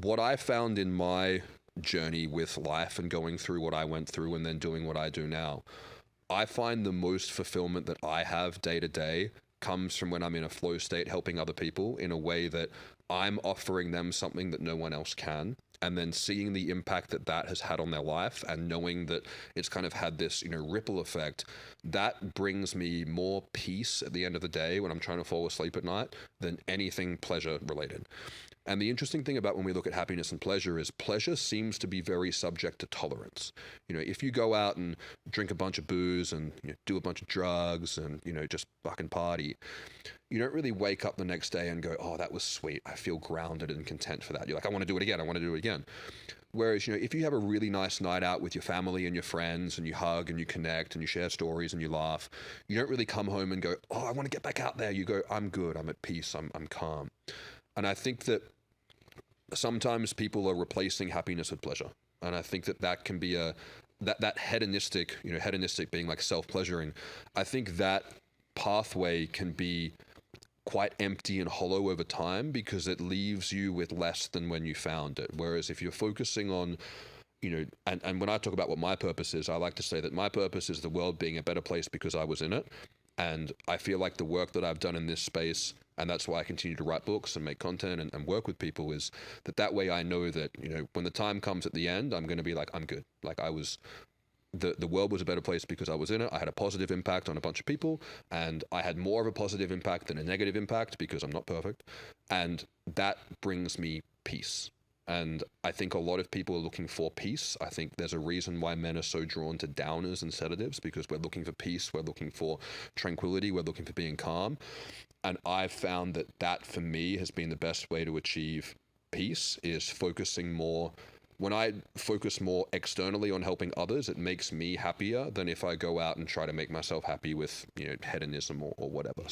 what I found in my journey with life and going through what I went through and then doing what I do now, I find the most fulfillment that I have day to day comes from when I'm in a flow state helping other people in a way that I'm offering them something that no one else can. And then seeing the impact that that has had on their life and knowing that it's kind of had this, ripple effect, that brings me more peace at the end of the day when I'm trying to fall asleep at night than anything pleasure related. And the interesting thing about when we look at happiness and pleasure seems to be very subject to tolerance. If you go out and drink a bunch of booze and do a bunch of drugs and, just fucking party, you don't really wake up the next day and go, oh, that was sweet. I feel grounded and content for that. You're like, I want to do it again. I want to do it again. Whereas, if you have a really nice night out with your family and your friends and you hug and you connect and you share stories and you laugh, you don't really come home and go, oh, I want to get back out there. You go, I'm good. I'm at peace. I'm calm. And I think that sometimes people are replacing happiness with pleasure. And I think that can be that hedonistic, hedonistic being like self-pleasuring. I think that pathway can be quite empty and hollow over time because it leaves you with less than when you found it. Whereas if you're focusing on, and when I talk about what my purpose is, I like to say that my purpose is the world being a better place because I was in it. And I feel like the work that I've done in this space, and that's why I continue to write books and make content and work with people, is that way I know that, when the time comes at the end, I'm going to be like, I'm good. Like the world was a better place because I was in it. I had a positive impact on a bunch of people, and I had more of a positive impact than a negative impact because I'm not perfect. And that brings me peace. And I think a lot of people are looking for peace. I think there's a reason why men are so drawn to downers and sedatives, because we're looking for peace, we're looking for tranquility, we're looking for being calm. And I've found that for me has been the best way to achieve peace, is focusing more. When I focus more externally on helping others, it makes me happier than if I go out and try to make myself happy with, hedonism or whatever.